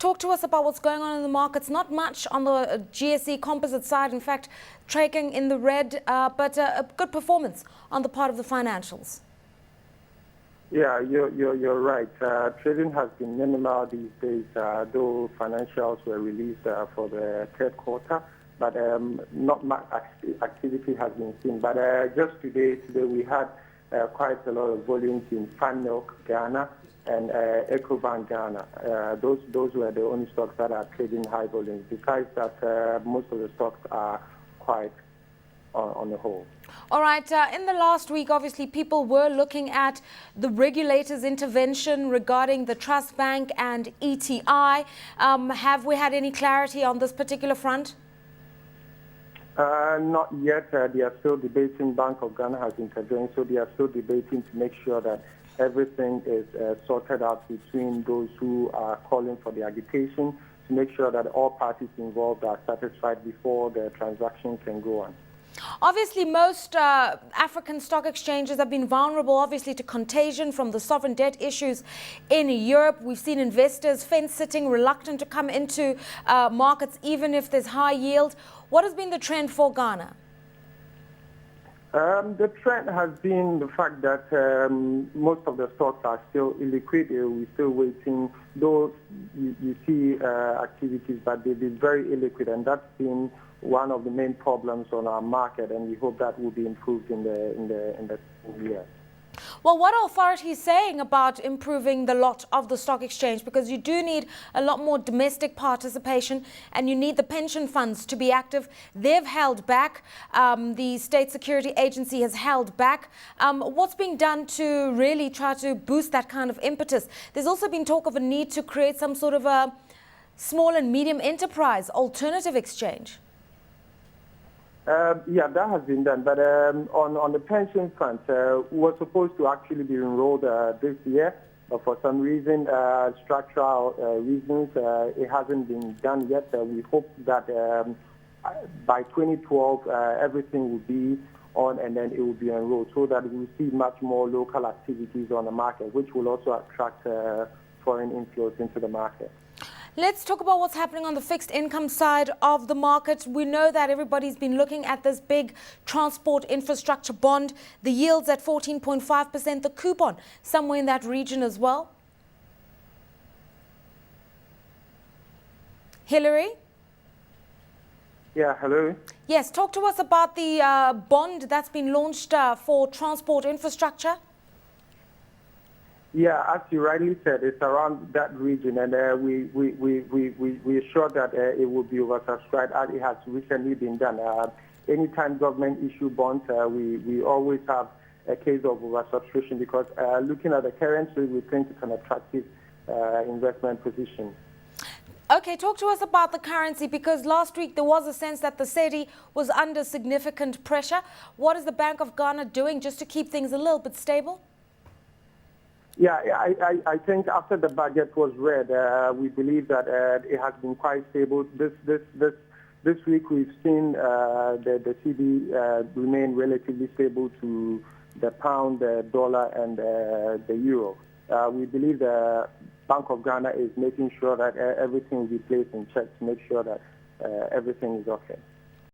Talk to us about what's going on in the markets. Not much on the GSE composite side. In fact, trading in the red, but a good performance on the part of the financials. Yeah, you're right. Trading has been minimal these days, though financials were released for the third quarter, but not much activity has been seen. But just today we had quite a lot of volumes in Fan Milk Ghana and EcoBank Ghana. Those were the only stocks that are trading high volumes. Besides that, most of the stocks are quiet on the whole. All right. In the last week, obviously, people were looking at the regulator's intervention regarding the Trust Bank and ETI. Have we had any clarity on this particular front? Not yet. They are still debating. Bank of Ghana has intervened, so they are still debating to make sure that everything is sorted out between those who are calling for the agitation, to make sure that all parties involved are satisfied before the transaction can go on. Obviously, most African stock exchanges have been vulnerable, obviously, to contagion from the sovereign debt issues in Europe. We've seen investors fence-sitting, reluctant to come into markets, even if there's high yield. What has been the trend for Ghana? The trend has been the fact that most of the stocks are still illiquid. We're still waiting, though you see activities, but they've been very illiquid, and that's been one of the main problems on our market, and we hope that will be improved in the year. Well, what are authorities saying about improving the lot of the stock exchange? Because you do need a lot more domestic participation, and you need the pension funds to be active. They've held back. The State Security Agency has held back. What's being done to really try to boost that kind of impetus? There's also been talk of a need to create some sort of a small and medium enterprise alternative exchange. Yeah, that has been done. But on the pension front, we're supposed to actually be enrolled this year, but for some reason, structural reasons, it hasn't been done yet. We hope that by 2012, everything will be on, and then it will be enrolled, so that we'll see much more local activities on the market, which will also attract foreign inflows into the market. Let's talk about what's happening on the fixed income side of the market. We know that everybody's been looking at this big transport infrastructure bond. The yield's at 14.5%, the coupon somewhere in that region as well. Hilary? Yeah, hello? Yes, talk to us about the bond that's been launched for transport infrastructure. Yeah, as you rightly said, it's around that region, and we are sure that it will be oversubscribed, as it has recently been done. Anytime government issue bonds, we always have a case of oversubscription, because looking at the currency, we think it's an attractive investment position. Okay, talk to us about the currency, because last week there was a sense that the cedi was under significant pressure. What is the Bank of Ghana doing just to keep things a little bit stable? Yeah, I think after the budget was read, we believe that it has been quite stable. This week we've seen the cedi remain relatively stable to the pound, the dollar, and the euro. We believe the Bank of Ghana is making sure that everything will be placed in check to make sure that everything is okay.